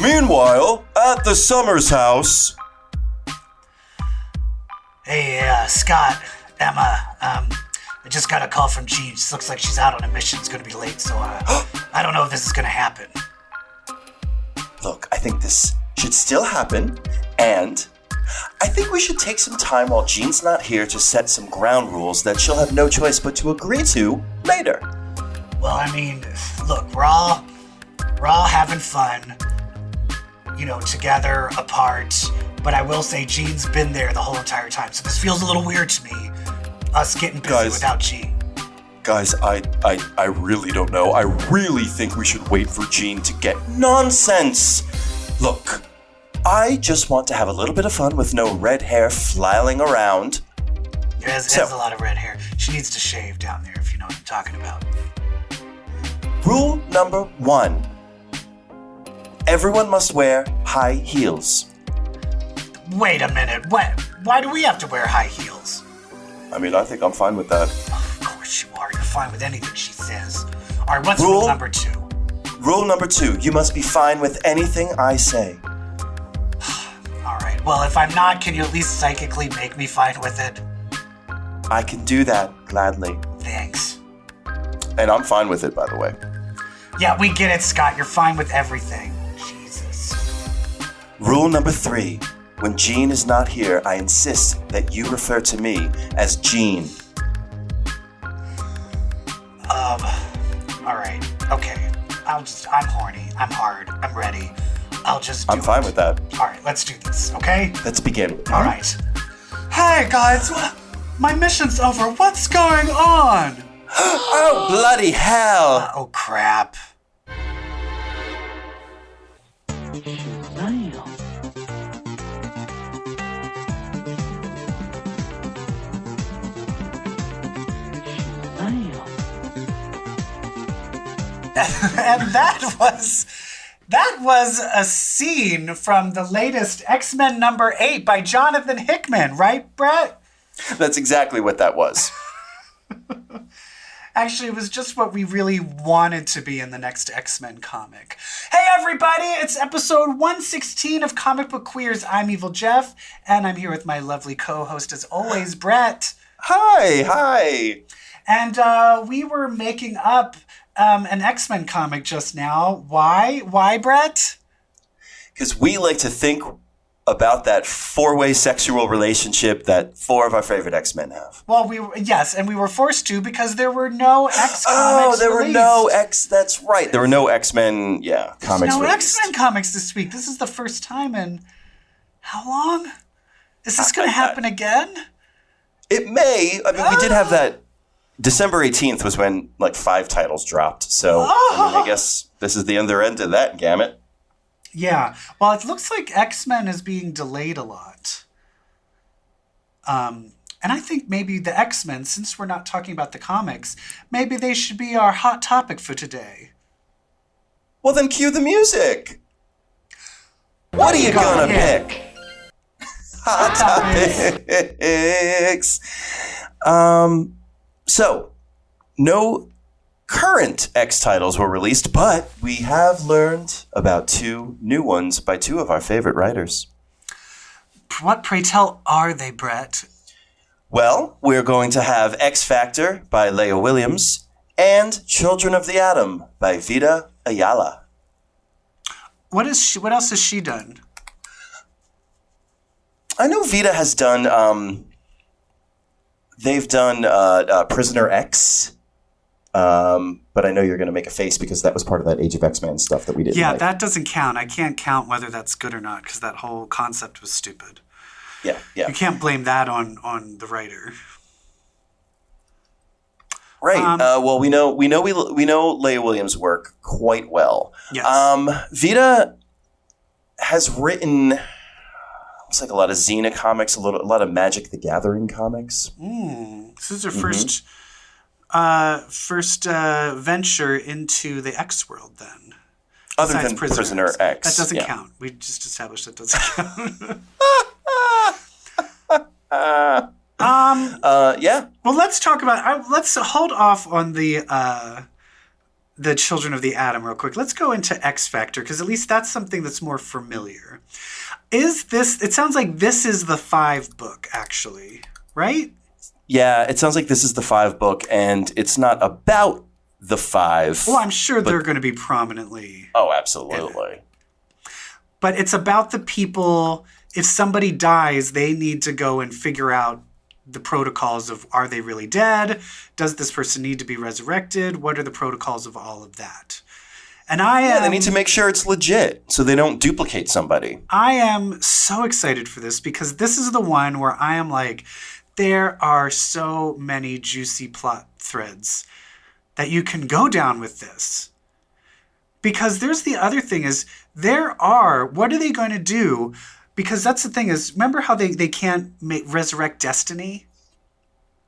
Meanwhile, at the Summers house... Hey, Scott, Emma, I just got a call from Jean. She looks like she's out on a mission. It's gonna be late, so, I don't know if this is gonna happen. Look, I think this should still happen, and I think we should take some time while Jean's not here to set some ground rules that she'll have no choice but to agree to later. Well, I mean, look, we're all having fun, together, apart, but I will say Jean's been there the whole entire time, so this feels a little weird to me, us getting busy without Jean. Guys, I really don't know. I really think we should wait for Jean to get nonsense. Look, I just want to have a little bit of fun with no red hair flying around. There has a lot of red hair. She needs to shave down there, if you know what I'm talking about. Rule number 1. Everyone must wear high heels. Wait a minute. Why do we have to wear high heels? I mean, I think I'm fine with that. Of course you are. You're fine with anything she says. All right, what's rule number 2? Rule number 2. You must be fine with anything I say. All right. Well, if I'm not, can you at least psychically make me fine with it? I can do that, gladly. Thanks. And I'm fine with it, by the way. Yeah, we get it, Scott. You're fine with everything. Jesus. Rule number 3. When Jean is not here, I insist that you refer to me as Jean. All right. Okay. I'm horny. I'm hard. I'm ready. I'm fine with that. All right, let's do this, okay? Let's begin. All right. Hey, guys. My mission's over. What's going on? Oh, bloody hell. Oh, crap. And that was a scene from the latest X-Men number 8 by Jonathan Hickman, right, Brett? That's exactly what that was. Actually, it was just what we really wanted to be in the next X-Men comic. Hey, everybody! It's episode 116 of Comic Book Queers. I'm EvilJeff, and I'm here with my lovely co-host, as always, Brett. Hi! And we were making up an X-Men comic just now. Why, Brett? Because we like to think about that 4-way sexual relationship that 4 of our favorite X-Men have. Well, and we were forced to because there were no X comics that's right. There were no X-Men, comics no released. X-Men comics this week. This is the first time in how long? Is this going to happen again? It may. I mean, we did have that. December 18th was when, 5 titles dropped. So, I guess this is the other end of that gamut. Yeah. Well, it looks like X-Men is being delayed a lot. And I think maybe the X-Men, since we're not talking about the comics, maybe they should be our hot topic for today. Well, then cue the music. What are you gonna pick? Hot topics. So, no current X titles were released, but we have learned about 2 new ones by 2 of our favorite writers. What, pray tell, are they, Brett? Well, we're going to have X Factor by Leah Williams and Children of the Atom by Vida Ayala. What else has she done? I know Vida has done... They've done Prisoner X, but I know you're going to make a face because that was part of that Age of X-Men stuff that we did. Yeah, that doesn't count. I can't count whether that's good or not because that whole concept was stupid. Yeah. You can't blame that on the writer. Right. Well, we know Leah Williams' work quite well. Yes. Vida has written. Looks like a lot of Xena comics, a lot of Magic the Gathering comics. This is her first venture into the X world, then. Other than Prisoner X. That doesn't count. We just established that doesn't count. Yeah. Well, let's talk about. Let's hold off on the the Children of the Atom real quick. Let's go into X Factor, because at least that's something that's more familiar. It sounds like this is the 5-book, actually, right? Yeah, it sounds like this is the 5-book, and it's not about the 5. Well, I'm sure they're going to be prominently. Oh, absolutely. But it's about the people. If somebody dies, they need to go and figure out the protocols of, are they really dead? Does this person need to be resurrected? What are the protocols of all of that? And they need to make sure it's legit so they don't duplicate somebody. I am so excited for this because this is the one where I am like, there are so many juicy plot threads that you can go down with this. Because there's the other thing is, what are they going to do? Because that's the thing is, remember how they can't resurrect destiny?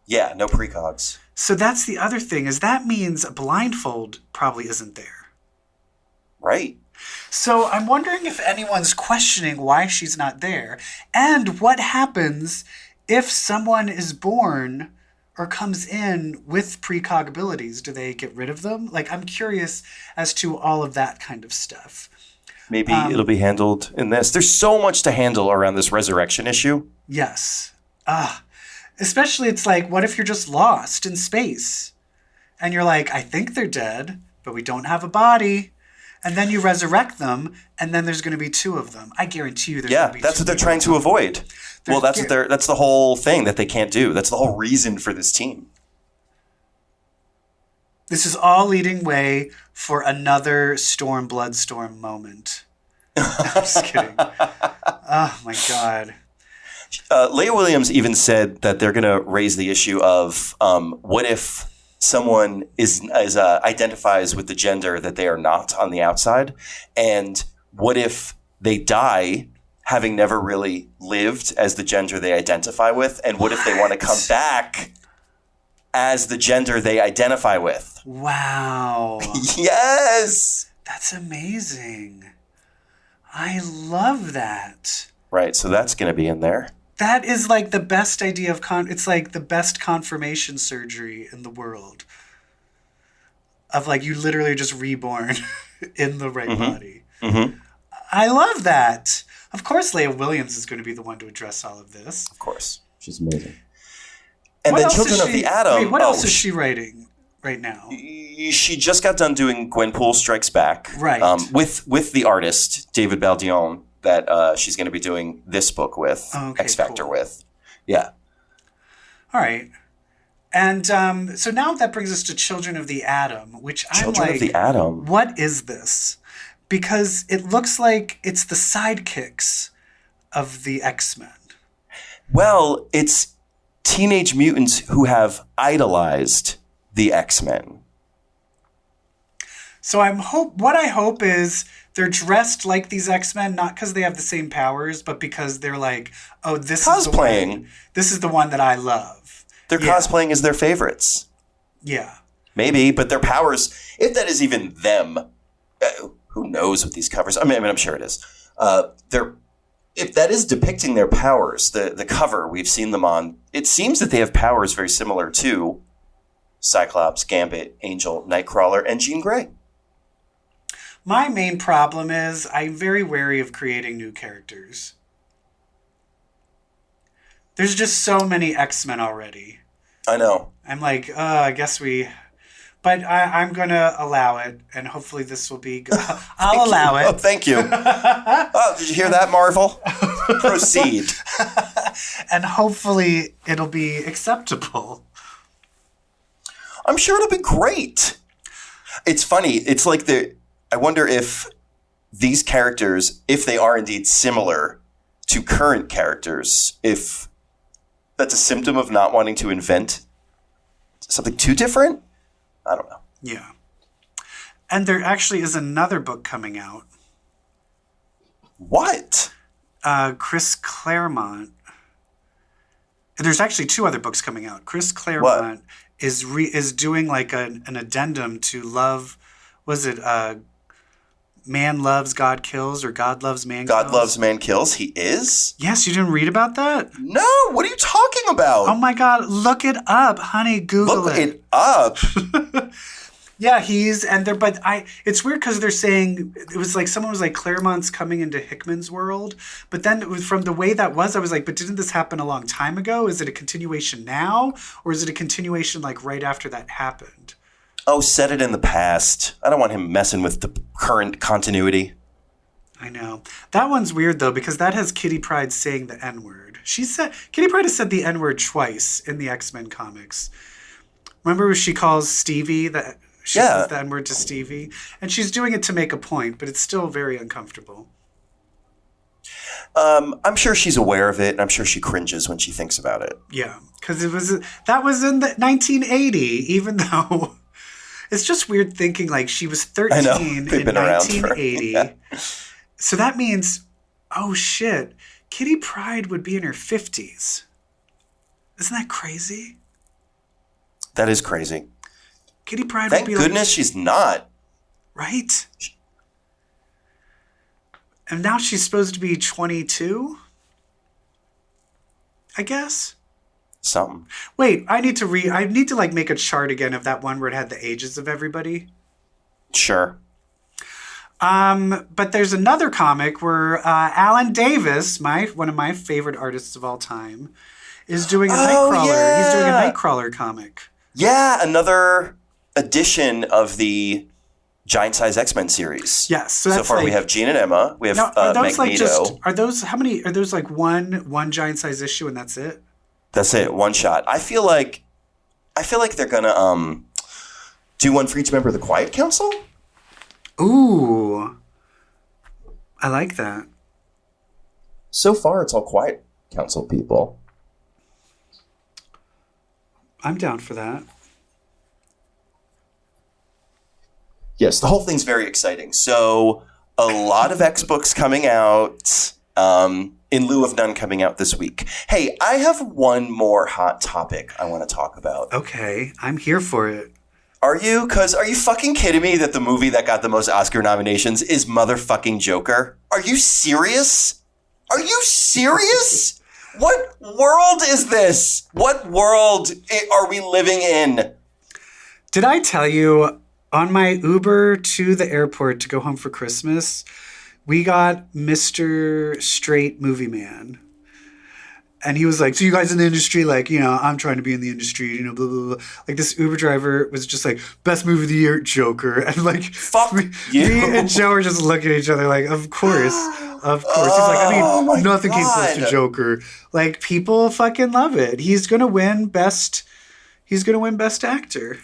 Yeah, no precogs. So that's the other thing is that means a blindfold probably isn't there. Right. So I'm wondering if anyone's questioning why she's not there. And what happens if someone is born or comes in with precog abilities? Do they get rid of them? Like, I'm curious as to all of that kind of stuff. Maybe it'll be handled in this. There's so much to handle around this resurrection issue. Yes. Especially it's like, what if you're just lost in space? And you're like, I think they're dead, but we don't have a body. And then you resurrect them, and then there's going to be 2 of them. I guarantee you there's going to be 2. Yeah, that's what they're trying to avoid. Well, that's the whole thing that they can't do. That's the whole reason for this team. This is all leading way for another Bloodstorm moment. I'm just kidding. Oh, my God. Leah Williams even said that they're going to raise the issue of what if someone identifies with the gender that they are not on the outside, and what if they die having never really lived as the gender they identify with, and what if they want to come back as the gender they identify with? Wow. Yes! That's amazing. I love that. Right, so that's going to be in there. That is like the best idea of it's like the best confirmation surgery in the world. Of like you literally just reborn in the right body. Mm-hmm. I love that. Of course, Leah Williams is going to be the one to address all of this. Of course, she's amazing. And then Children of the Atom. Wait, what else is she writing right now? She just got done doing Gwenpool Strikes Back, right? With the artist David Baldion that she's going to be doing this book with, X Factor with. Yeah. All right. And so now that brings us to Children of the Atom, which Children of the Atom. What is this? Because it looks like it's the sidekicks of the X-Men. Well, it's teenage mutants who have idolized the X-Men. So what I hope is they're dressed like these X-Men, not because they have the same powers, but because they're like, oh, this is the one that I love. They're cosplaying as their favorites. Yeah. Maybe, but their powers, if that is even them, who knows with these covers? I mean, I'm sure it is. If that is depicting their powers, the cover we've seen them on, it seems that they have powers very similar to Cyclops, Gambit, Angel, Nightcrawler, and Jean Grey. My main problem is I'm very wary of creating new characters. There's just so many X-Men already. I know. I'm like, I guess but I'm going to allow it, and hopefully this will be good. I'll allow it. Oh, thank you. Oh, did you hear that, Marvel? Proceed. And hopefully it'll be acceptable. I'm sure it'll be great. It's funny. It's like I wonder if these characters, if they are indeed similar to current characters, if that's a symptom of not wanting to invent something too different. I don't know. Yeah. And there actually is another book coming out. What? Chris Claremont. There's actually 2 other books coming out. Chris Claremont is doing like an addendum to Love. Was it Man Loves, God Kills, or God Loves, Man Kills? God Loves, Man Kills. He is? Yes, you didn't read about that? No. What are you talking about? Oh my God. Look it up, honey. Google it. Look it up? Yeah, it's weird because they're saying it was like someone was like Claremont's coming into Hickman's world, but then it was from the way that was, I was like, but didn't this happen a long time ago? Is it a continuation now, or is it a continuation like right after that happened? Oh, set it in the past. I don't want him messing with the current continuity. I know. That one's weird though because that has Kitty Pryde saying the N-word. Kitty Pryde has said the N-word twice in the X-Men comics. Remember when she calls Stevie She says the N-word to Stevie. And she's doing it to make a point, but it's still very uncomfortable. I'm sure she's aware of it, and I'm sure she cringes when she thinks about it. Yeah, because that was in the 1980, even though it's just weird thinking like she was 13 in 1980. Yeah. So that means, oh shit, Kitty Pryde would be in her 50s. Isn't that crazy? That is crazy. Kitty Pryde Thank would be goodness she's not. Right? And now she's supposed to be 22? I guess? Something. Wait, I need to like make a chart again of that one where it had the ages of everybody. Sure. But there's another comic where Alan Davis, one of my favorite artists of all time, is doing a Nightcrawler. Yeah. He's doing a Nightcrawler comic. Yeah, another edition of the Giant Size X-Men series. Yes. So far we have Jean and Emma. We have Magneto. Are those like one giant size issue and that's it? That's it. One shot. I feel like they're gonna do one for each member of the Quiet Council. Ooh. I like that. So far it's all Quiet Council people. I'm down for that. Yes, the whole thing's very exciting. So a lot of X books coming out in lieu of none coming out this week. Hey, I have one more hot topic I want to talk about. Okay, I'm here for it. Are you? Because are you fucking kidding me that the movie that got the most Oscar nominations is motherfucking Joker? Are you serious? Are you serious? What world is this? What world are we living in? Did I tell you, on my Uber to the airport to go home for Christmas, we got Mr. Straight Movie Man. And he was like, so you guys in the industry, like, you know, I'm trying to be in the industry, you know, blah, blah, blah. Like, this Uber driver was just like, best movie of the year, Joker. And like, fuck me and Joe were just looking at each other like, of course. Of course. He's like, I mean, nothing came close to Joker. Like, people fucking love it. He's going to win best actor.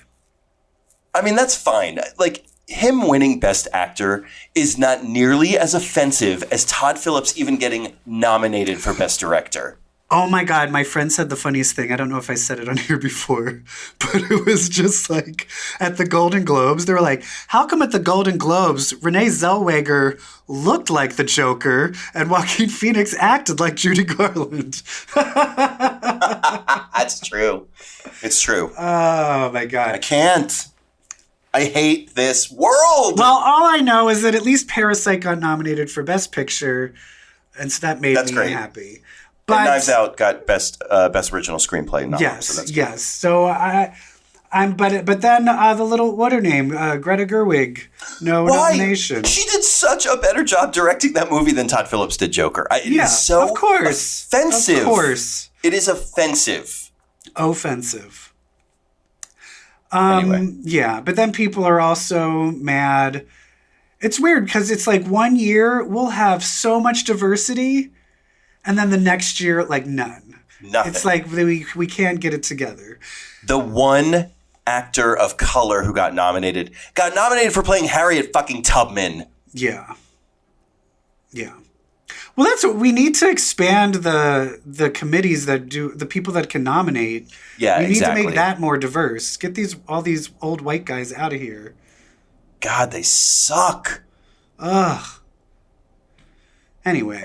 I mean, that's fine. Like, him winning Best Actor is not nearly as offensive as Todd Phillips even getting nominated for Best Director. Oh my God, my friend said the funniest thing. I don't know if I said it on here before, but it was just like at the Golden Globes, they were like, how come at the Golden Globes, Renee Zellweger looked like the Joker and Joaquin Phoenix acted like Judy Garland? That's true. It's true. Oh my God. I can't. I hate this world. Well, all I know is that at least Parasite got nominated for Best Picture, and so that made me happy. But and Knives Out got best original screenplay nominated. Yes, so that's good. yes. So but then the little, what her name, Greta Gerwig, nomination. She did such a better job directing that movie than Todd Phillips did Joker. It is so of course, offensive. Of course, it is offensive. Offensive. Anyway. Yeah, but then people are also mad. It's weird because it's like 1 year we'll have so much diversity. And then the next year, like, none. Nothing. It's like we can't get it together. The one actor of color who got nominated for playing Harriet fucking Tubman. Yeah. Yeah. Well, that's what we need to expand the committees that do, the people that can nominate. Yeah, we need exactly. to make that more diverse. Get all these old white guys out of here. God, they suck. Ugh. Anyway.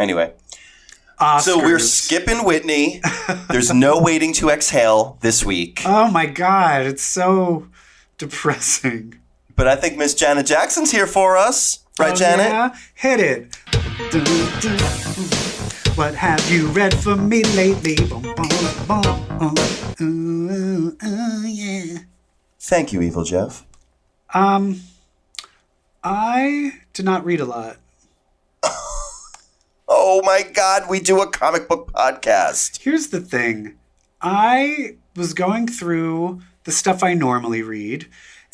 Oscars. So we're skipping Whitney. There's no Waiting to Exhale this week. Oh my God, it's so depressing. But I think Miss Janet Jackson's here for us. Right, Janet? Yeah? Hit it. What have you read for me lately? Yeah. Thank you, EvilJeff. I did not read a lot. Oh my God, we do a comic book podcast. Here's the thing. I was going through the stuff I normally read,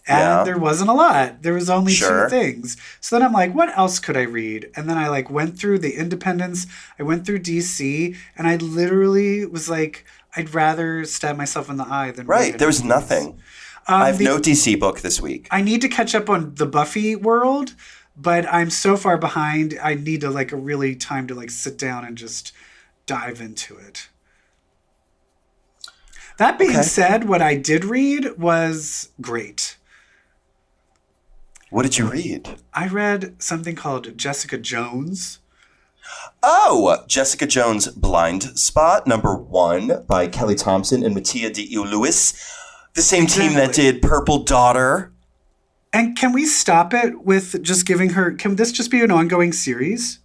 and there wasn't a lot. There was only two things. So then I'm like, what else could I read? And then I like went through the Independents. I went through DC, and I literally was like, I'd rather stab myself in the eye than read There was nothing. I have no DC book this week. I need to catch up on the Buffy world, but I'm so far behind. I need to like a really time to like sit down and just dive into it. That being said, what I did read was great. What did you read? I read something called Jessica Jones. Oh, Jessica Jones Blind Spot, #1 by Kelly Thompson and Mattia D. Lewis. The same team that did Purple Daughter. And can we stop it with just giving her... Can this just be an ongoing series?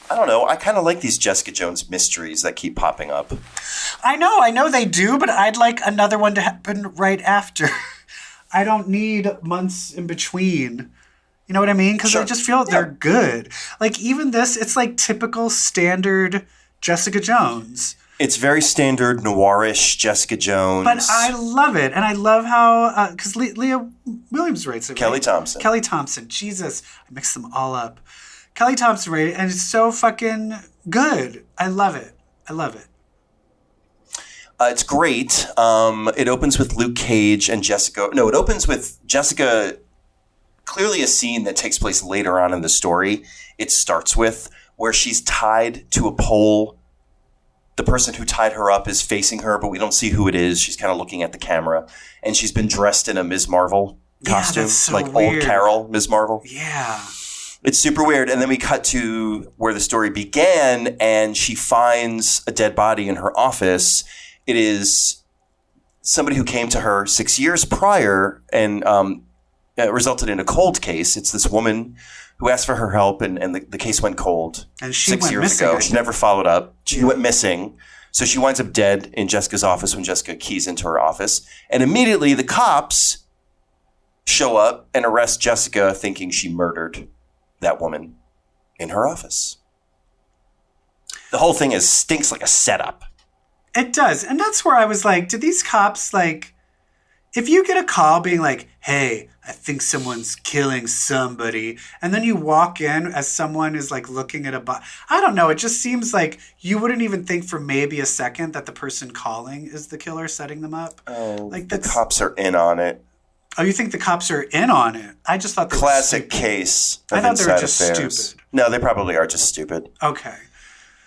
I don't know. I kind of like these Jessica Jones mysteries that keep popping up. I know they do, but I'd like another one to happen right after. I don't need months in between. You know what I mean? Because I just feel they're good. Like, even this, it's like typical standard Jessica Jones. It's very standard noirish Jessica Jones. But I love it. And I love how, because Leah Williams writes it, Kelly right? Thompson. Kelly Thompson. Jesus. I mixed them all up. Kelly Thompson wrote it, and it's so fucking good. I love it. I love it. It's great. It opens with Luke Cage and Jessica. No, it opens with Jessica. Clearly a scene that takes place later on in the story. It starts with where she's tied to a pole. The person who tied her up is facing her, but we don't see who it is. She's kind of looking at the camera. And she's been dressed in a Ms. Marvel costume. That's so like weird. old Carol, Ms. Marvel. Yeah. It's super weird. And then we cut to where the story began, and she finds a dead body in her office. It is somebody who came to her 6 years prior and it resulted in a cold case. It's this woman who asked for her help, and the case went cold. And she 6 went years missing, ago. She never followed up. She went missing. So she winds up dead in Jessica's office when Jessica keys into her office. And immediately the cops show up and arrest Jessica, thinking she murdered that woman in her office. The whole thing stinks like a setup. It does. And that's where I was like, did these cops, like, if you get a call being like, hey, I think someone's killing somebody, and then you walk in as someone is like looking at a body, I don't know. It just seems like you wouldn't even think for maybe a second that the person calling is the killer setting them up. Oh, like the cops are in on it. Oh, you think the cops are in on it? I just thought they Classic were stupid. case of I thought they were just affairs. stupid. No, they probably are just stupid. Okay.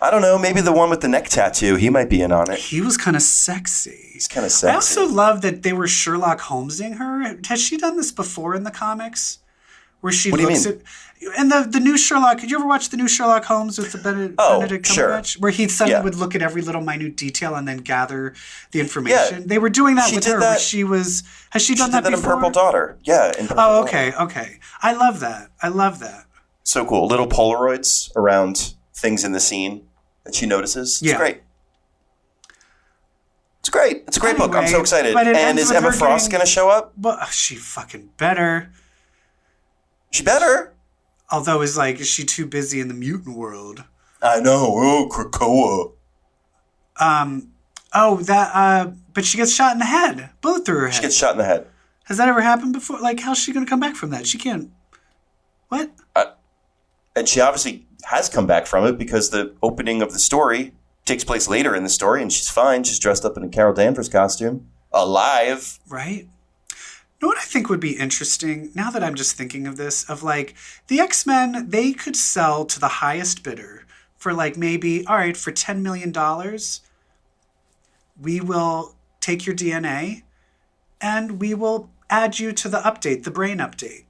I don't know. Maybe the one with the neck tattoo. He might be in on it. He was kind of sexy. He's kind of sexy. I also love that they were Sherlock Holmesing her. Has she done this before in the comics? Where she what do you looks mean? at... And the new Sherlock... Did you ever watch the new Sherlock Holmes with the Benedict Cumberbatch? Sure. Where he suddenly would look at every little minute detail and then gather the information. Yeah. They were doing that with her. Where she was... Has she done that before? She did that in Purple Daughter. Yeah. In Purple Daughter. Okay. I love that. So cool. Little Polaroids around things in the scene that she notices. It's great. It's great. It's a great book. I'm so excited. And is Emma Frost going to show up? Well, she fucking better. She better. Although, is she too busy in the mutant world? I know. Oh, Krakoa. But she gets shot in the head. Bullet through her head. She gets shot in the head. Has that ever happened before? Like, how's she going to come back from that? She can't. What? And she obviously has come back from it because the opening of the story takes place later in the story, and she's fine. She's dressed up in a Carol Danvers costume. Alive. Right. You know what I think would be interesting, now that I'm just thinking of this, of the X-Men, they could sell to the highest bidder for maybe, all right, for $10 million, we will take your DNA and we will add you to the update, the brain update.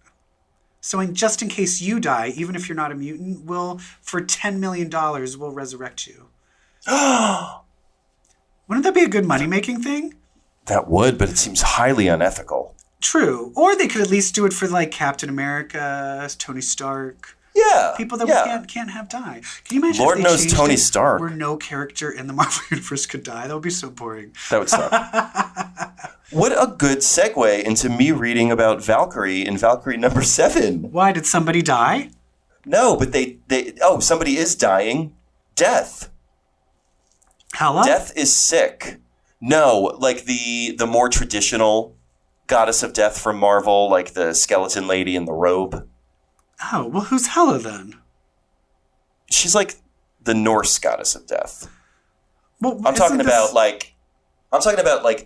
So just in case you die, even if you're not a mutant, for $10 million, we'll resurrect you. Wouldn't that be a good money-making thing? That would, but it seems highly unethical. True. Or they could at least do it for Captain America, Tony Stark. Yeah. People that we can't have die. Can you imagine Lord if they knows changed Tony it Stark. where no character in the Marvel Universe could die? That would be so boring. That would suck. What a good segue into me reading about Valkyrie in Valkyrie number 7. Why, did somebody die? No, but somebody is dying. Death. Hela? Death is sick. No, like the more traditional goddess of death from Marvel, like the skeleton lady in the robe. Oh, well, who's Hela then? She's like the Norse goddess of death. Well, I'm talking about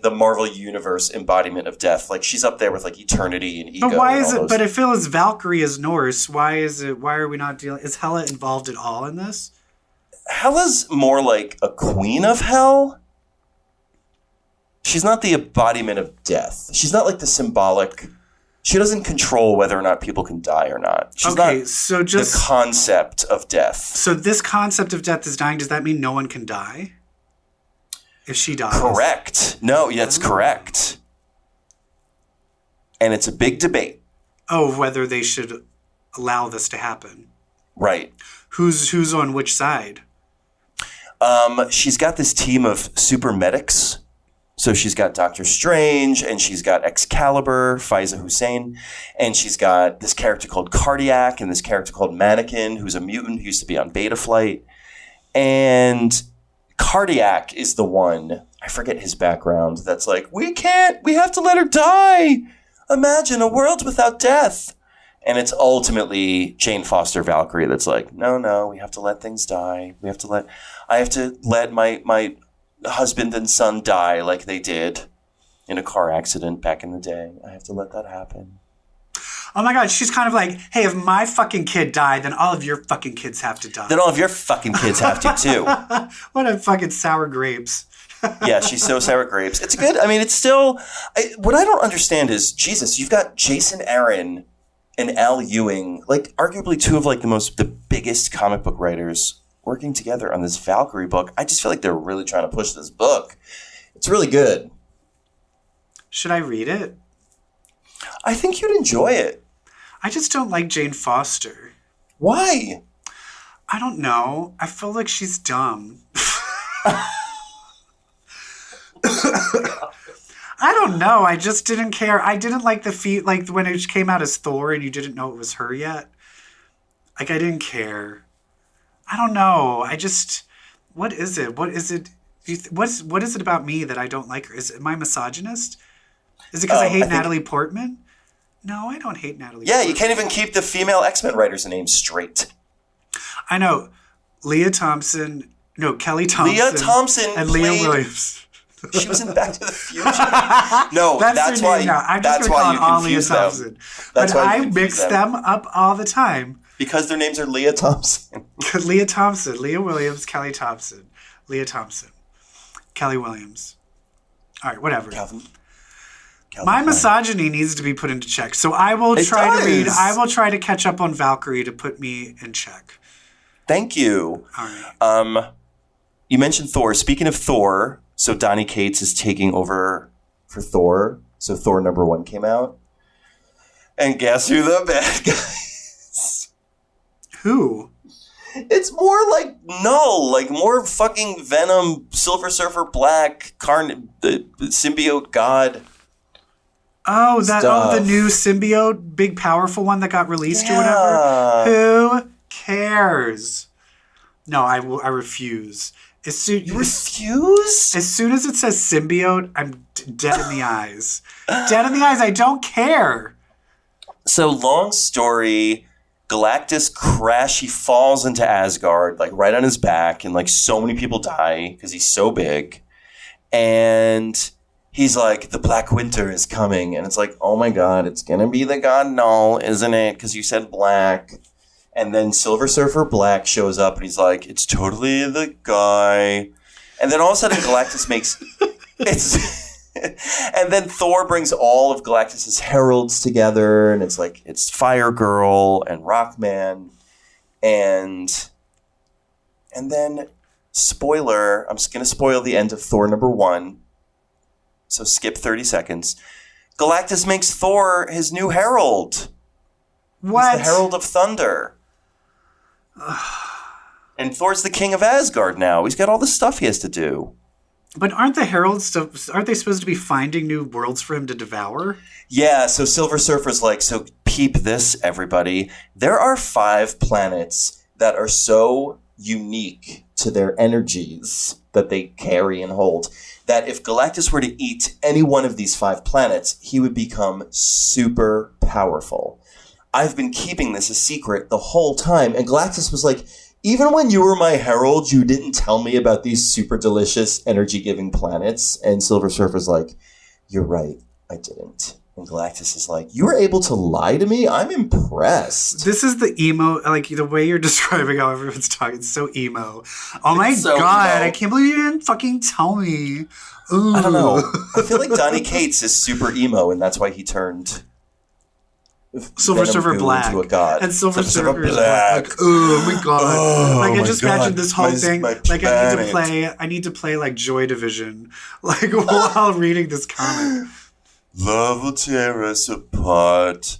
the Marvel Universe embodiment of death. Like she's up there with like eternity and ego. But why is it? But I feel as Valkyrie is Norse. Why are we not dealing? Is Hela involved at all in this? Hela's more like a queen of hell. She's not the embodiment of death. She's not like the symbolic. She doesn't control whether or not people can die or not. She's not so just the concept of death. So this concept of death is dying. Does that mean no one can die? If she dies? Correct. No, that's correct. And it's a big debate. Oh, whether they should allow this to happen. Right. Who's on which side? She's got this team of super medics. So she's got Doctor Strange, and she's got Excalibur, Faiza Hussein, and she's got this character called Cardiac and this character called Mannequin, who's a mutant who used to be on Beta Flight. And Cardiac is the one, I forget his background, that's like, we have to let her die. Imagine a world without death. And it's ultimately Jane Foster Valkyrie that's like, no, we have to let things die. I have to let my husband and son die like they did in a car accident back in the day. I have to let that happen. Oh my God, she's kind of like, hey, if my fucking kid died, then all of your fucking kids have to die. Then all of your fucking kids have to too. What a fucking sour grapes. Yeah, she's so sour grapes. It's good. I mean, it's still... what I don't understand is, Jesus, you've got Jason Aaron and Al Ewing, like arguably two of like the biggest comic book writers working together on this Valkyrie book. I just feel like they're really trying to push this book. It's really good. Should I read it? I think you'd enjoy it. I just don't like Jane Foster. Why? I don't know. I feel like she's dumb. I don't know. I just didn't care. I didn't like the feat, like when it came out as Thor and you didn't know it was her yet. Like, I didn't care. I don't know. What is it? What is it? What is it about me that I don't like her? Am I misogynist? Is it because I hate Natalie Portman? No, I don't hate Natalie Portman. Yeah, you can't even keep the female X-Men writers' names straight. I know. Kelly Thompson. Leah Thompson and Leah Williams. She was in Back to the Future. No, that's why. I'm just going to call it all Leah Thompson. But I mix them up all the time. Because their names are Leah Thompson. Leah Thompson. Leah Williams. Kelly Thompson. Leah Thompson. Kelly Williams. All right, whatever. Calvin My misogyny needs to be put into check. So I will try to read. I will try to catch up on Valkyrie to put me in check. Thank you. All right. You mentioned Thor. Speaking of Thor, so Donny Cates is taking over for Thor. So Thor #1 came out. And guess who the bad guy is? Who? It's more like Null, like more fucking Venom, Silver Surfer Black, the symbiote god. Oh, the new symbiote, big powerful one that got released or whatever. Who cares? No, I refuse. You refuse? As soon as it says symbiote, I'm dead in the eyes. Dead in the eyes. I don't care. So long story, Galactus he falls into Asgard, like right on his back, and like so many people die because he's so big. And he's like, the Black Winter is coming. And it's like, oh my God, it's going to be the god Null, isn't it? Because you said black. And then Silver Surfer Black shows up and he's like, it's totally the guy. And then all of a sudden Galactus and then Thor brings all of Galactus's heralds together and it's Fire Girl and Rockman. And then, spoiler, I'm just going to spoil the end of Thor #1. So skip 30 seconds. Galactus makes Thor his new herald. What? He's the Herald of Thunder. And Thor's the king of Asgard now. He's got all the stuff he has to do. But aren't they supposed to be finding new worlds for him to devour? Yeah, so Silver Surfer's like, so peep this, everybody. There are 5 planets that are so unique to their energies that they carry and hold, that if Galactus were to eat any one of these 5 planets, he would become super powerful. I've been keeping this a secret the whole time, and Galactus was like, even when you were my herald, you didn't tell me about these super delicious energy-giving planets. And Silver Surfer's like, you're right, I didn't. And Galactus is like, you were able to lie to me? I'm impressed. This is the emo, like the way you're describing how everyone's talking. It's so emo. Oh my so God, emo. I can't believe you didn't fucking tell me. Ooh. I don't know. I feel like Donny Cates is super emo, and that's why he turned Silver Venom Surfer Goo black. into a god. And Silver Surfer is black. Like, oh my God. Like, I just imagine this whole thing. Like, I need to play like Joy Division, like while reading this comic. Love will tear us apart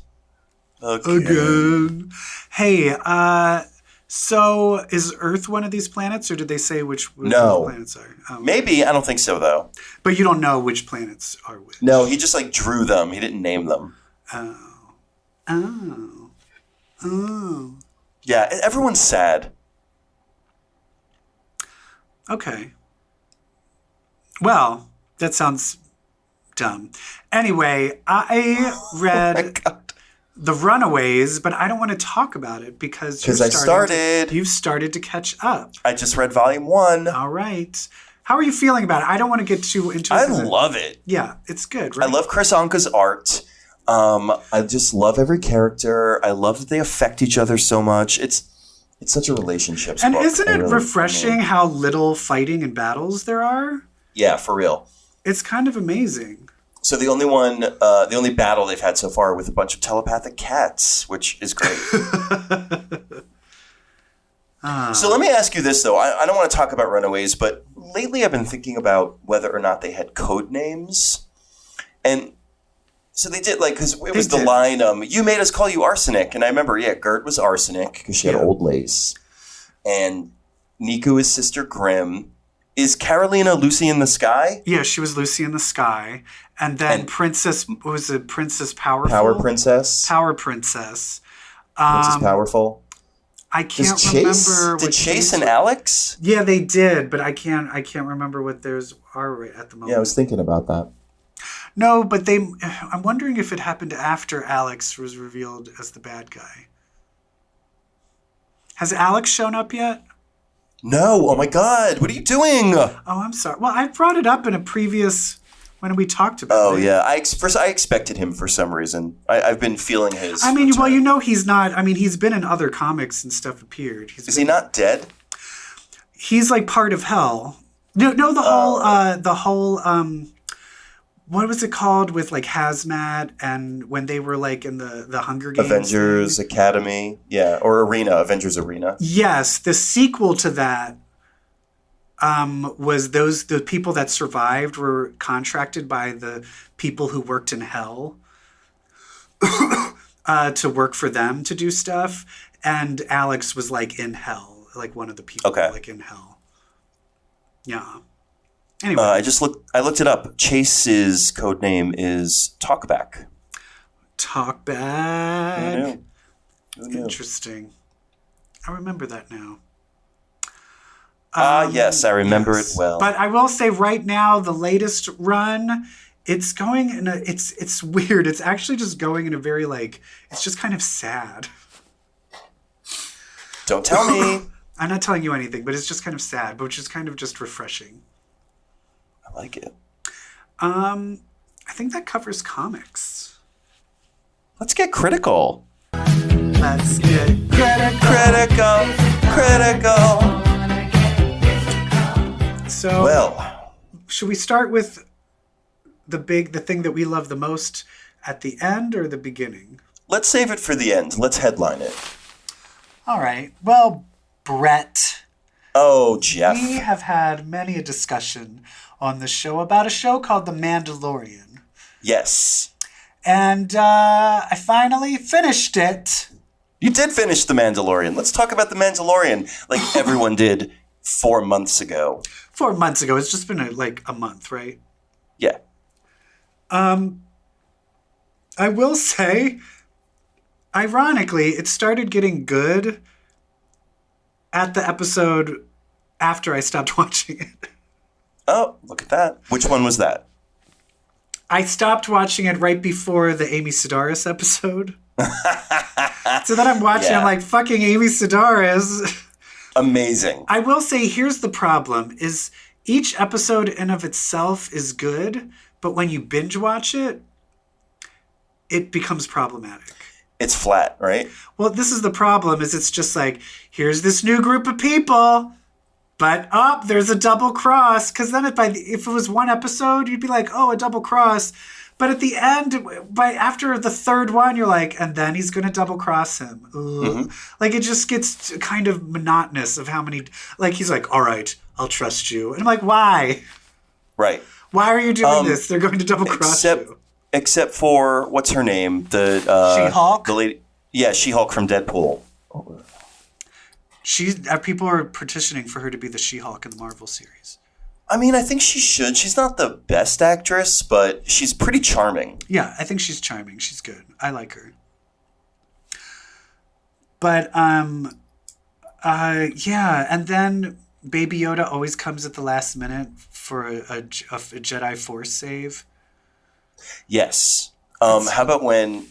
again. Hey, so is Earth one of these planets, or did they say which No. planets are? Maybe. I don't think so, though. But you don't know which planets are which. No, he just like drew them. He didn't name them. Oh. Yeah, everyone's sad. Okay. Well, that sounds dumb. Anyway, I read The Runaways, but I don't want to talk about it because you've started to catch up. I just read volume 1. All right. How are you feeling about it? I don't want to get too into it. I love it. Yeah, it's good, right? I love Chris Anka's art. I just love every character. I love that they affect each other so much. It's such a relationship. And isn't it refreshing how little fighting and battles there are? Yeah, for real. It's kind of amazing. So the only battle they've had so far with a bunch of telepathic cats, which is great. So let me ask you this, though. I don't want to talk about Runaways, but lately I've been thinking about whether or not they had code names. And so they did, like, because it was the line, you made us call you Arsenic. And I remember, Gert was Arsenic because she had old lace. And Niku is Sister Grimm. Is Carolina Lucy in the Sky? Yeah, she was Lucy in the Sky. And then Princess Powerful? Power Princess. Power Princess. Princess Powerful. I can't remember. Did Chase and Alex? Yeah, they did, but I can't remember what theirs are right at the moment. Yeah, I was thinking about that. No, but I'm wondering if it happened after Alex was revealed as the bad guy. Has Alex shown up yet? No. Oh my God. What are you doing? Oh, I'm sorry. Well, I brought it up in a previous when we talked about it. Oh yeah. I expected him for some reason. I've been feeling his. I mean, well, he's not. I mean, he's been in other comics and stuff. Appeared. Is he not dead? He's like part of Hell. No, the whole. What was it called with like Hazmat and when they were like in the Hunger Games? Avengers Academy. Yeah. Or Arena. Avengers Arena. Yes. The sequel to that was the people that survived were contracted by the people who worked in Hell to work for them to do stuff. And Alex was like in Hell, like one of the people like in Hell. Yeah. Anyway, I looked it up. Chase's code name is Talkback. Talkback. Who knew? Interesting. I remember that now. Yes, I remember it well. But I will say right now, the latest run, it's going in it's weird. It's actually just going in a very it's just kind of sad. Don't tell me. I'm not telling you anything, but it's just kind of sad, but which is kind of just refreshing. I like it. I think that covers comics. Let's get critical. Let's get Critical. So, well, should we start with the thing that we love the most at the end or the beginning? Let's save it for the end. Let's headline it. All right. Well, Brett. Oh, Jeff. We have had many a discussion on the show about a show called The Mandalorian. Yes. And I finally finished it. You did finish The Mandalorian. Let's talk about The Mandalorian like everyone did 4 months ago. 4 months ago. It's just been a month, right? Yeah. I will say, ironically, it started getting good at the episode after I stopped watching it. Oh, look at that. Which one was that? I stopped watching it right before the Amy Sedaris episode. So then I'm watching, I'm like, fucking Amy Sedaris. Amazing. I will say, here's the problem, is each episode in of itself is good, but when you binge watch it, it becomes problematic. It's flat, right? Well, this is the problem, is it's just like, here's this new group of people, but there's a double cross. Because then if it was one episode, you'd be like, oh, a double cross. But at the end, after the third one, you're like, and then he's going to double cross him. Mm-hmm. Like, it just gets kind of monotonous of how many, like, he's like, all right, I'll trust you. And I'm like, why? Right. Why are you doing this? They're going to double cross you. Except for, what's her name? The She-Hulk? The lady, yeah, She-Hulk from Deadpool. People are petitioning for her to be the She-Hulk in the Marvel series. I mean, I think she should. She's not the best actress, but she's pretty charming. Yeah, I think she's charming. She's good. I like her. But, yeah, and then Baby Yoda always comes at the last minute for a Jedi Force save. Yes. How about when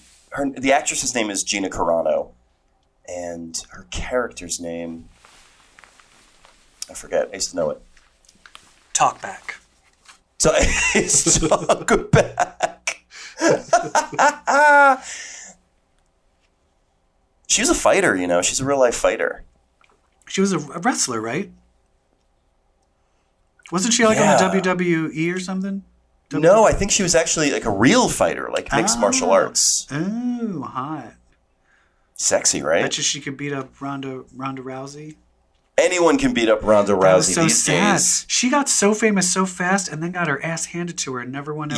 the actress's name is Gina Carano, and her character's name, I forget. I used to know it. Talk back. So it's talk back. She was a fighter, you know. She's a real life fighter. She was a wrestler, right? Wasn't she on the WWE or something? No, I think she was actually like a real fighter, like mixed martial arts. Oh, hot. Sexy, right? Bet you she could beat up Ronda Rousey. Anyone can beat up Ronda Rousey these days. She got so famous so fast and then got her ass handed to her and never won. By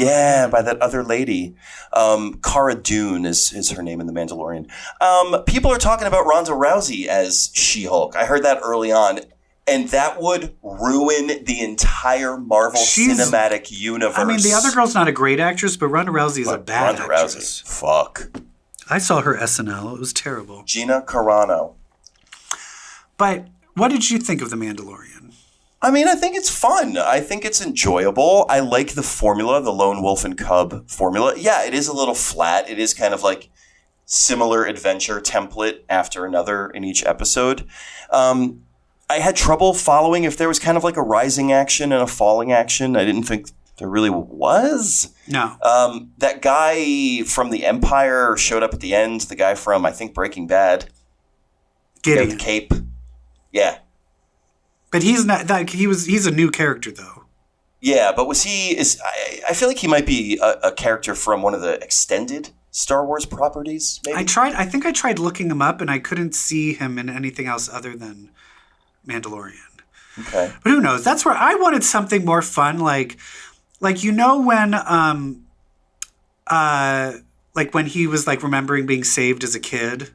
that other lady. Cara Dune is her name in The Mandalorian. People are talking about Ronda Rousey as She-Hulk. I heard that early on. And that would ruin the entire Marvel Cinematic Universe. I mean, the other girl's not a great actress, but Ronda Rousey is a bad actress. Fuck. I saw her SNL. It was terrible. Gina Carano. But what did you think of The Mandalorian? I mean, I think it's fun. I think it's enjoyable. I like the formula, the lone wolf and cub formula. Yeah, it is a little flat. It is kind of like similar adventure template after another in each episode. I had trouble following if there was kind of like a rising action and a falling action. I didn't think there really was. No. That guy from the Empire showed up at the end. The guy from, I think, Breaking Bad. Gideon. The cape. Yeah. But he's not like he's a new character though. Yeah, but I feel like he might be a character from one of the extended Star Wars properties, maybe? I think I tried looking him up and I couldn't see him in anything else other than Mandalorian. Okay. But who knows? That's where I wanted something more fun, like you know when like when he was like remembering being saved as a kid.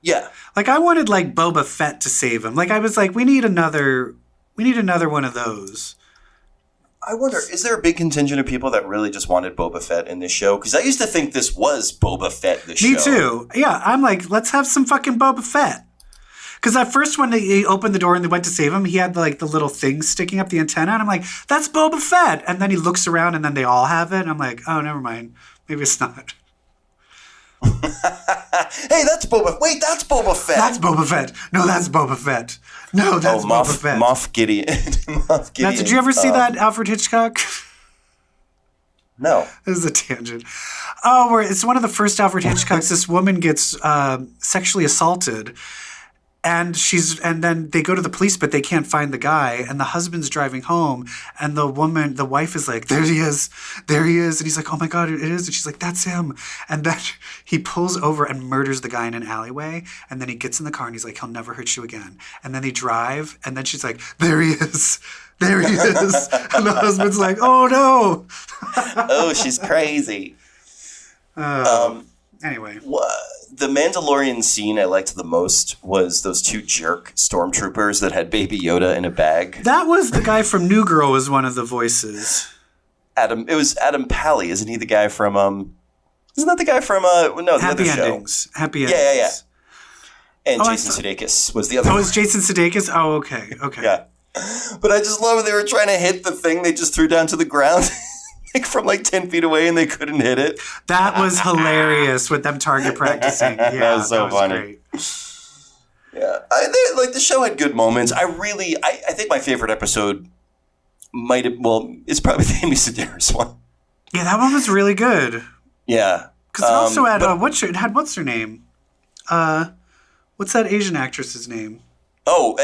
Yeah. Like I wanted like Boba Fett to save him. Like I was like, we need another one of those. I wonder, is there a big contingent of people that really just wanted Boba Fett in this show? Because I used to think this was Boba Fett, the show. Me too. Yeah, I'm like, let's have some fucking Boba Fett. Because at first when they opened the door and they went to save him, he had like the little thing sticking up the antenna. And I'm like, that's Boba Fett. And then he looks around and then they all have it. And I'm like, oh, never mind. Maybe it's not. Hey, that's Boba. Wait, that's Boba Fett. That's Boba Fett. No, that's Boba Fett. No, that's Boba Fett. Moff Gideon. Moff Gideon. Now, did you ever see that Alfred Hitchcock? No. This is a tangent. Oh, where it's one of the first Alfred Hitchcocks. This woman gets sexually assaulted. And then they go to the police, but they can't find the guy. And the husband's driving home, and the wife is like, there he is. And he's like, oh my God, it is. And she's like, that's him. And then he pulls over and murders the guy in an alleyway. And then he gets in the car and he's like, he'll never hurt you again. And then they drive, and then she's like, there he is. There he is. And the husband's like, oh no. Oh, she's crazy. Anyway. The Mandalorian scene I liked the most was those two jerk stormtroopers that had Baby Yoda in a bag. That was the guy from New Girl was one of the voices. It was Adam Pally, isn't he the guy from, isn't that the guy from, no, the Happy other Endings. show? Happy Endings. Yeah. And Jason Sudeikis was the other one. Oh, it's Jason Sudeikis? Oh, okay. Yeah. But I just love when they were trying to hit the thing they just threw down to the ground. From 10 feet away and they couldn't hit it. That was hilarious with them target practicing. Yeah, that was so funny. Great. Yeah, the show had good moments. I think my favorite episode it's probably the Amy Sedaris one. Yeah, that one was really good. Yeah, because it also had what's her name? What's that Asian actress's name? Oh,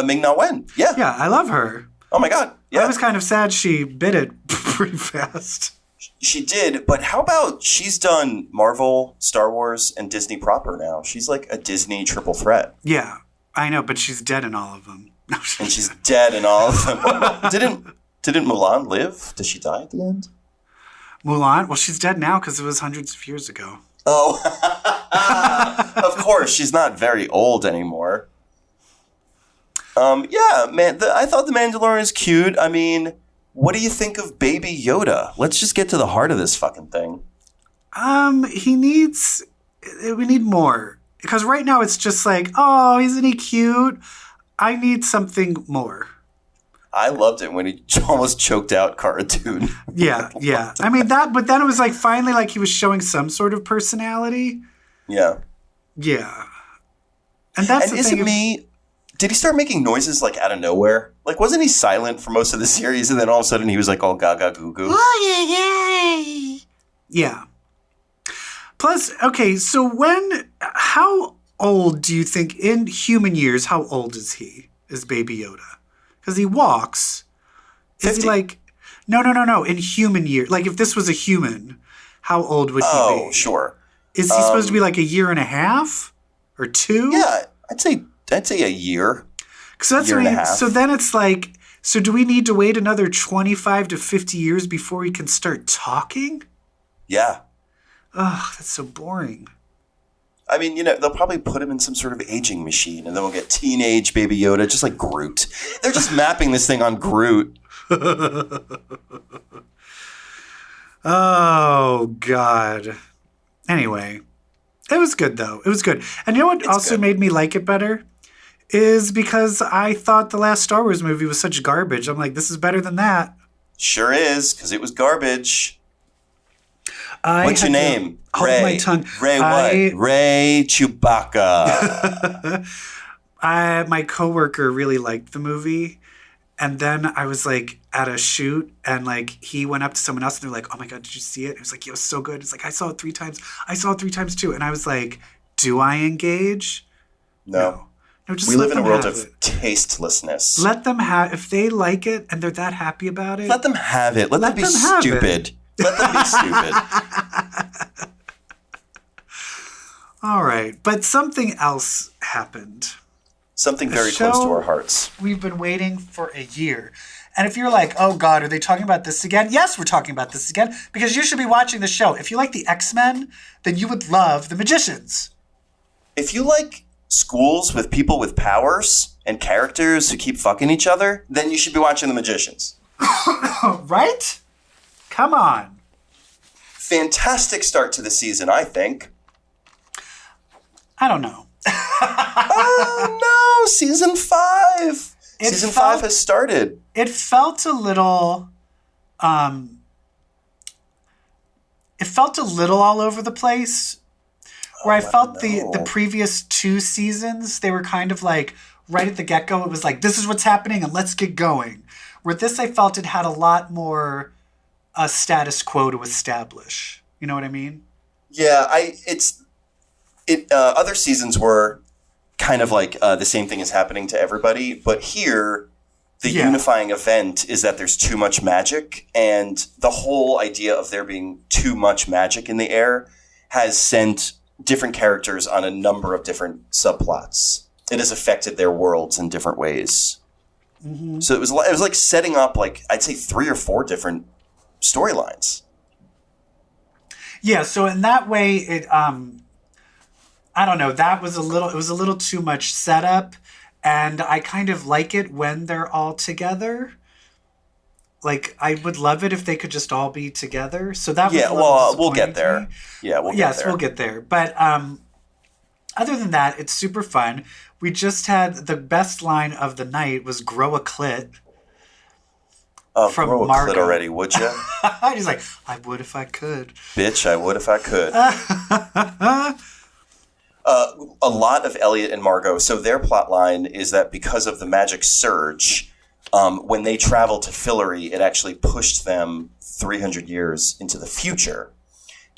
Ming-Na Wen. Yeah, yeah, I love her. Oh my God. Yeah. I was kind of sad she bit it pretty fast. She did, but how about she's done Marvel, Star Wars, and Disney proper now? She's like a Disney triple threat. Yeah, I know, but she's dead in all of them. And she's dead in all of them. Didn't Mulan live? Did she die at the end? Mulan? Well, she's dead now because it was hundreds of years ago. Oh. Of course, she's not very old anymore. Yeah, man, I thought The Mandalorian is cute. I mean, what do you think of Baby Yoda? Let's just get to the heart of this fucking thing. We need more. Because right now it's just like, oh, isn't he cute? I need something more. I loved it when he almost choked out Cara Dune. Yeah. I mean, but then it was finally he was showing some sort of personality. Yeah. Yeah. And that's the thing. Did he start making noises out of nowhere? Wasn't he silent for most of the series and then all of a sudden he was all gaga goo goo? Oh, yeah. Plus, okay, so how old do you think in human years, how old is Baby Yoda? Because he walks. 50. Is he no, in human years. If this was a human, how old would he be? Oh, sure. Is he supposed to be a year and a half or 2? Yeah, I'd say a year. So that's so then it's so do we need to wait another 25 to 50 years before he can start talking? Yeah. Ugh, that's so boring. I mean, they'll probably put him in some sort of aging machine and then we'll get teenage Baby Yoda, just like Groot. They're just mapping this thing on Groot. Oh, God. Anyway, it was good, though. It was good. And you know what also made me like it better? Is because I thought the last Star Wars movie was such garbage. I'm like, this is better than that. Sure is, because it was garbage. What's your name? Hold Ray. my tongue. Ray what? Ray Chewbacca. My coworker really liked the movie. And then I was at a shoot and he went up to someone else and they're like, oh my God, did you see it? It was it was so good. It's I saw it 3 times. I saw it 3 times too. And I was like, do I engage? No. No, just we live in a world of tastelessness. Let them have, if they like it and they're that happy about it. Let them have it. Let them be stupid. Let them be stupid. All right. But something else happened. Something very close to our hearts. We've been waiting for a year. And if you're like, oh God, are they talking about this again? Yes, we're talking about this again because you should be watching the show. If you like the X-Men, then you would love The Magicians. If you like schools with people with powers and characters who keep fucking each other, then you should be watching The Magicians. Right? Come on. Fantastic start to the season, I think. I don't know. No, season 5. Season 5 has started. It felt a little all over the place. Where I felt the previous 2 seasons, they were kind of right at the get-go, it was this is what's happening and let's get going. Where this, I felt it had a lot more status quo to establish. You know what I mean? Yeah, other seasons were kind of the same thing is happening to everybody, but here the unifying event is that there's too much magic, and the whole idea of there being too much magic in the air has sent different characters on a number of different subplots. It has affected their worlds in different ways. Mm-hmm. So it was setting up I'd say 3 or 4 different storylines. Yeah, so in that way, I don't know, it was a little too much setup, and I kind of like it when they're all together. Like, I would love it if they could just all be together. So that was a little we'll get disappointing there. to me. Yeah, we'll get Yes, there. we'll get there. But other than that, it's super fun. We just had the best line of the night was "Grow a clit." From grow a Margot. clit already, would you? He's like, I would if I could. Bitch, I would if I could. A lot of Elliot and Margot. So their plot line is that because of the magic surge, when they traveled to Fillory, it actually pushed them 300 years into the future.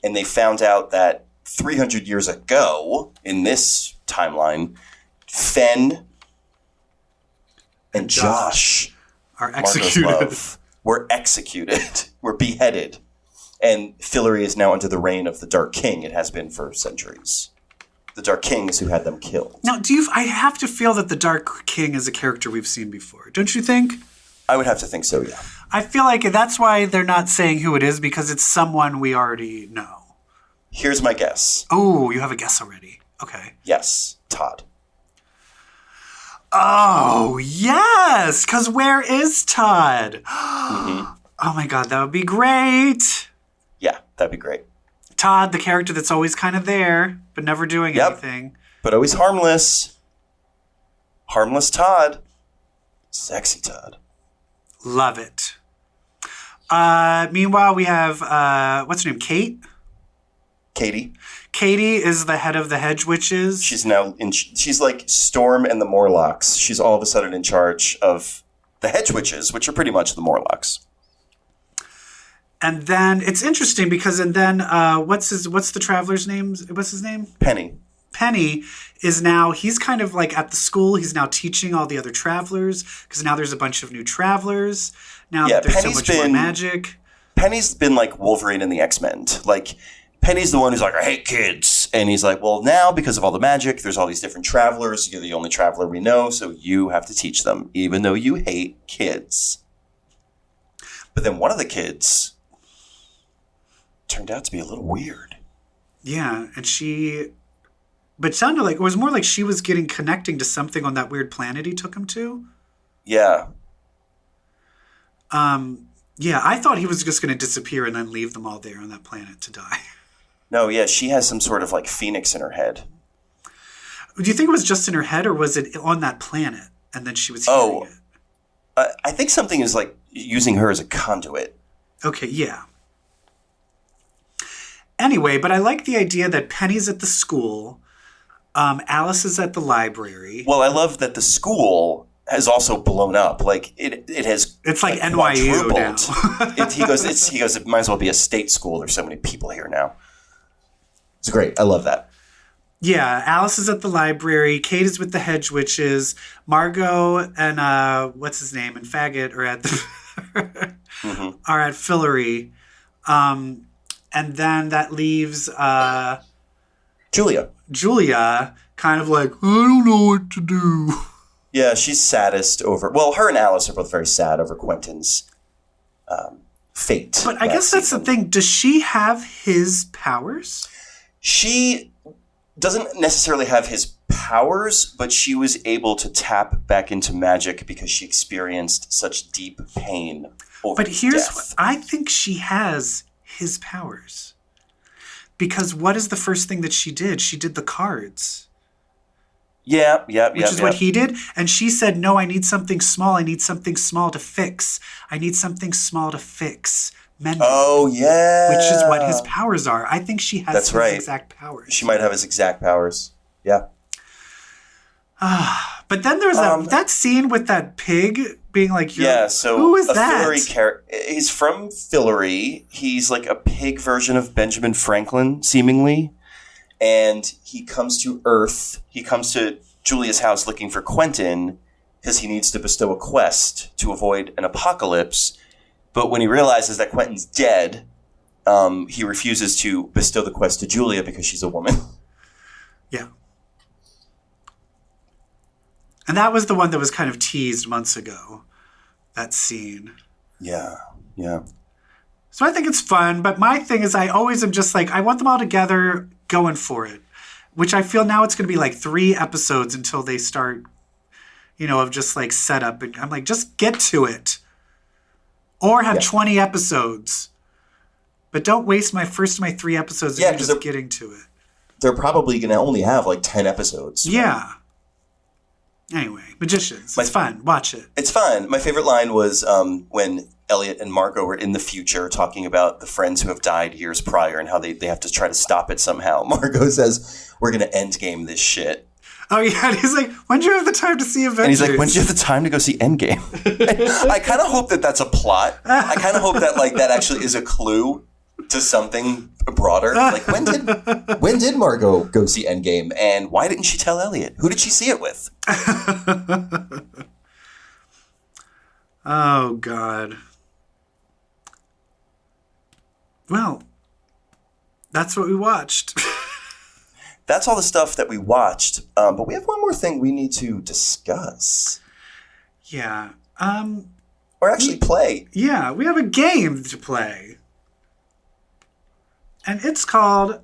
And they found out that 300 years ago, in this timeline, Fen and Josh are Margot's executed. love, were executed, were beheaded. And Fillory is now under the reign of the Dark King. It has been for centuries. The Dark King is who had them killed. Now, I have to feel that the Dark King is a character we've seen before. Don't you think? I would have to think so, yeah. I feel like that's why they're not saying who it is, because it's someone we already know. Here's my guess. Oh, you have a guess already. Okay. Yes, Todd. Oh, yes! Because where is Todd? Oh my god, that would be great! Yeah, that'd be great. Todd, the character that's always kind of there, but never doing anything. But always harmless. Harmless Todd. Sexy Todd. Love it. Meanwhile, we have, what's her name, Kate? Katie. Katie is the head of the Hedge Witches. She's like Storm and the Morlocks. She's all of a sudden in charge of the Hedge Witches, which are pretty much the Morlocks. And then it's interesting because, what's the Traveler's name? What's his name? Penny. Penny is now, he's kind of like at the school. He's now teaching all the other travelers because now there's a bunch of new travelers. Now that there's so much more magic. Penny's been like Wolverine in the X-Men. Like, Penny's the one who's like, I hate kids. And he's like, well, now because of all the magic, there's all these different travelers. You're the only traveler we know, so you have to teach them, even though you hate kids. But then one of the kids turned out to be a little weird. Yeah, and but it sounded like, it was more like she was connecting to something on that weird planet he took him to. Yeah. Yeah, I thought he was just going to disappear and then leave them all there on that planet to die. No, yeah, she has some sort of like phoenix in her head. Do you think it was just in her head, or was it on that planet and then she was hearing it? I think something is like using her as a conduit. Okay, yeah. Anyway, but I like the idea that Penny's at the school, Alice is at the library. Well, I love that the school has also blown up. Like it has. It's like NYU now. He goes. It might as well be a state school. There's so many people here now. It's great. I love that. Yeah, Alice is at the library. Kate is with the Hedge Witches. Margot and what's his name and Faggot are at the are at Fillory. And then that leaves Julia kind of like, I don't know what to do. Yeah, she's saddest over... Well, her and Alice are both very sad over Quentin's fate. But I guess that's the thing. Does she have his powers? She doesn't necessarily have his powers, but she was able to tap back into magic because she experienced such deep pain over But here's death. what I think she has his powers. Because what is the first thing that she did? She did the cards. Yeah. Which is what he did. And she said, no, I need something small. I need something small to fix. I need something small to fix. Mending. Oh, yeah. Which is what his powers are. I think she has his exact powers. She might have his exact powers. Yeah. But then there's that scene with that pig being like, so who is a that? Fillory he's from Fillory. He's like a pig version of Benjamin Franklin, seemingly. And he comes to Earth. He comes to Julia's house looking for Quentin because he needs to bestow a quest to avoid an apocalypse. But when he realizes that Quentin's dead, he refuses to bestow the quest to Julia because she's a woman. Yeah. And that was the one that was kind of teased months ago, that scene. Yeah. So I think it's fun, but my thing is I always am just like, I want them all together going for it, which I feel now it's going to be like 3 episodes until they start, of just like setup. And I'm like, just get to it. Or have 20 episodes. But don't waste my 3 episodes if you're just getting to it. They're probably going to only have like 10 episodes. Yeah. Anyway, Magicians. It's fun. Watch it. It's fun. My favorite line was when Elliot and Margot were in the future talking about the friends who have died years prior and how they have to try to stop it somehow. Margot says, we're going to endgame this shit. Oh, yeah. And he's like, when do you have the time to see Avengers? And he's like, when do you have the time to go see Endgame? I kind of hope that that's a plot. I kind of hope that like that actually is a clue to something broader. Like, when did Margot go see Endgame? And why didn't she tell Elliot? Who did she see it with? Oh, God. Well, that's what we watched. That's all the stuff that we watched. But we have one more thing we need to discuss. Yeah. Or actually play. Yeah, we have a game to play. And it's called...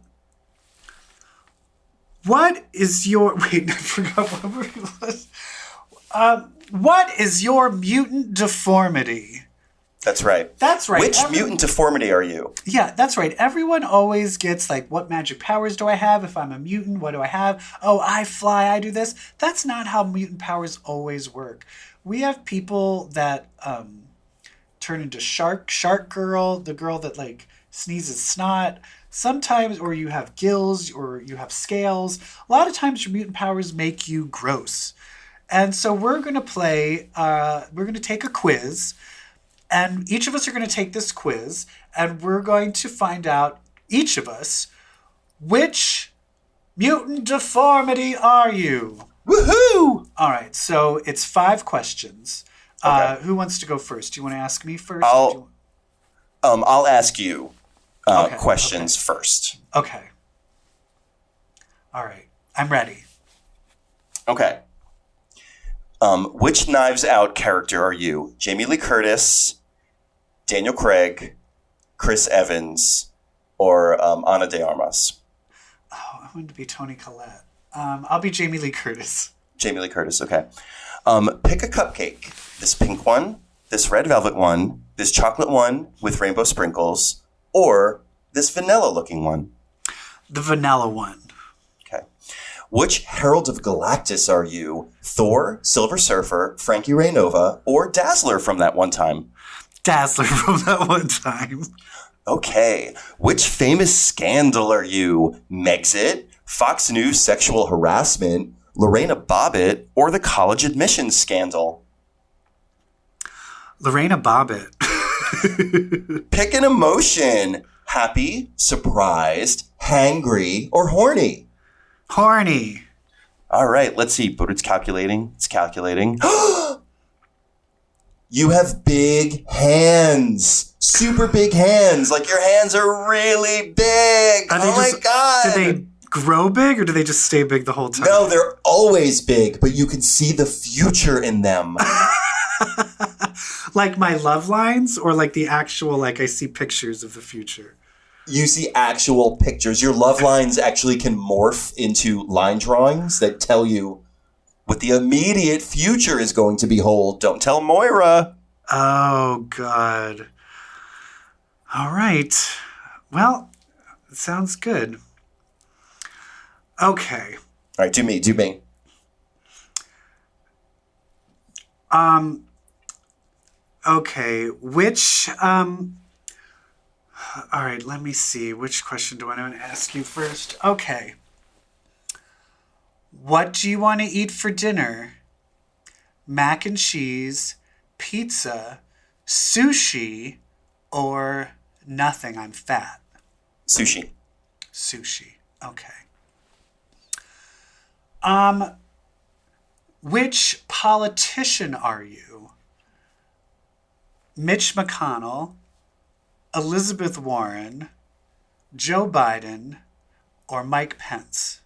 What is your... Wait, I forgot what it was. What is your mutant deformity? That's right. That's right. Which mutant deformity are you? Yeah, that's right. Everyone always gets like, what magic powers do I have? If I'm a mutant, what do I have? Oh, I fly, I do this. That's not how mutant powers always work. We have people that turn into shark girl, the girl that like sneezes snot. Sometimes, or you have gills, or you have scales. A lot of times your mutant powers make you gross. And so we're going to play, we're going to take a quiz. And each of us are going to take this quiz, and we're going to find out, each of us, which mutant deformity are you? Woohoo! All right, so it's 5 questions. Okay. Who wants to go first? Do you want to ask me first? I'll ask you questions first. Okay. All right, I'm ready. Okay. Which Knives Out character are you? Jamie Lee Curtis, Daniel Craig, Chris Evans, or Ana de Armas? Oh, I wanted to be Toni Collette. I'll be Jamie Lee Curtis. Jamie Lee Curtis, okay. Pick a cupcake. This pink one, this red velvet one, this chocolate one with rainbow sprinkles, or this vanilla-looking one. The vanilla one. Okay. Which Herald of Galactus are you? Thor, Silver Surfer, Frankie Ray Nova, or Dazzler from that one time? Dazzler from that one time. Okay. Which famous scandal are you? Megxit, Fox News sexual harassment, Lorena Bobbitt, or the college admissions scandal? Lorena Bobbitt. Pick an emotion. Happy, surprised, hangry, or horny? Horny. All right, let's see. But it's calculating. It's calculating. You have big hands. Super big hands. Like your hands are really big. My God. Do they grow big or do they just stay big the whole time? No, they're always big, but you can see the future in them. Like my love lines or like the actual, like I see pictures of the future? You see actual pictures. Your love lines actually can morph into line drawings that tell you what the immediate future is going to behold. Don't tell Moira. Oh, God. All right. Well, it sounds good. Okay. All right, do me. Okay. All right, let me see. Which question do I want to ask you first? Okay. What do you want to eat for dinner? Mac and cheese, pizza, sushi, or nothing? I'm fat. Sushi. Sushi. Okay. Which politician are you? Mitch McConnell, Elizabeth Warren, Joe Biden, or Mike Pence?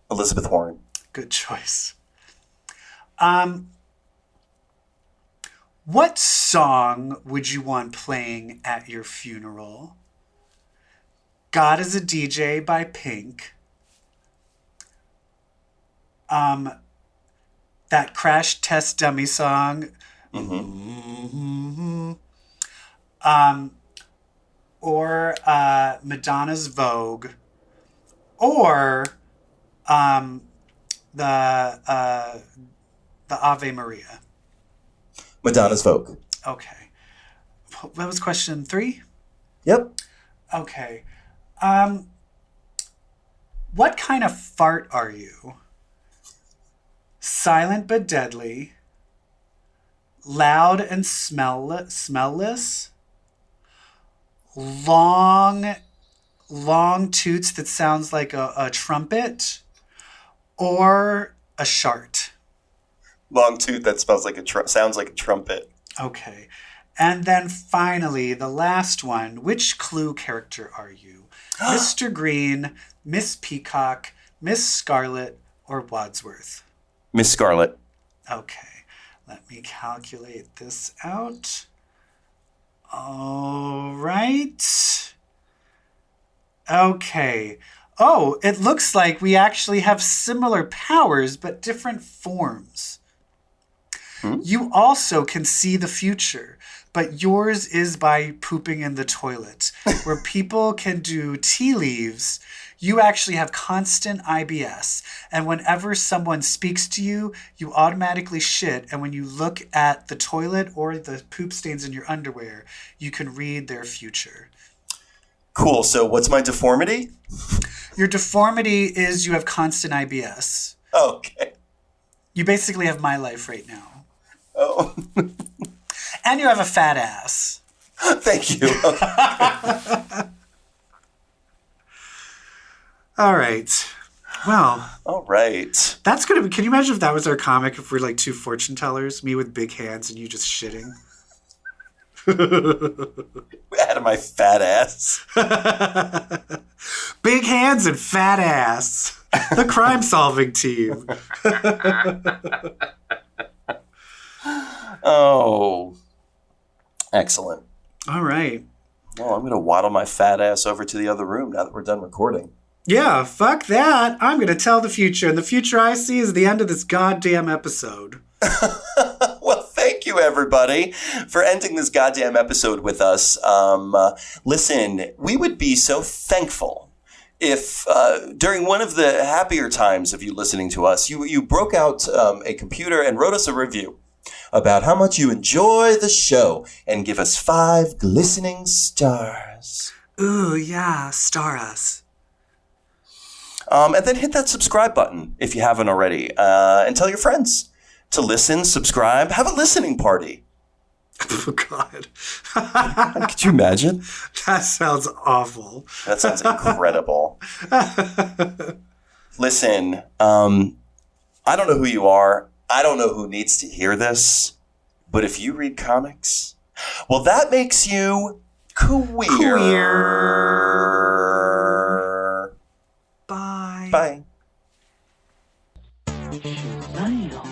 Elizabeth Warren. Good choice. What song would you want playing at your funeral? God is a DJ by Pink. That Crash Test Dummy song. Mm-hmm. Or Madonna's Vogue. Or the Ave Maria. Madonna's Vogue. Okay. That was question 3? Yep. Okay. What kind of fart are you? Silent but deadly. Loud and smellless. Long toots that sounds like a trumpet. Or a shart. Long tooth that sounds like a trumpet. Okay. And then finally, the last one. Which Clue character are you? Mr. Green, Miss Peacock, Miss Scarlet, or Wadsworth? Miss Scarlet. Okay. Let me calculate this out. All right. Okay. Oh, it looks like we actually have similar powers, but different forms. You also can see the future, but yours is by pooping in the toilet. Where people can do tea leaves, you actually have constant IBS. And whenever someone speaks to you, you automatically shit. And when you look at the toilet or the poop stains in your underwear, you can read their future. Cool. So what's my deformity? Your deformity is you have constant IBS. Okay. You basically have my life right now. Oh. And you have a fat ass. Thank you. All right. Well. All right. That's going to be... Can you imagine if that was our comic, if we're like two fortune tellers, me with big hands and you just shitting? Out of my fat ass. Big hands and fat ass. The crime-solving team. Oh. Excellent. All right. Well, I'm going to waddle my fat ass over to the other room now that we're done recording. Yeah, fuck that. I'm going to tell the future, and the future I see is the end of this goddamn episode. Well, thank you, everybody, for ending this goddamn episode with us. Listen, we would be so thankful if during one of the happier times of you listening to us, you broke out a computer and wrote us a review about how much you enjoy the show and give us 5 glistening stars. Ooh, yeah, star us. And then hit that subscribe button if you haven't already. And tell your friends to listen, subscribe, have a listening party. Oh, God. Could you imagine? That sounds awful. That sounds incredible. Listen, I don't know who you are. I don't know who needs to hear this. But if you read comics, well, that makes you queer. Bye. Bye. Smile.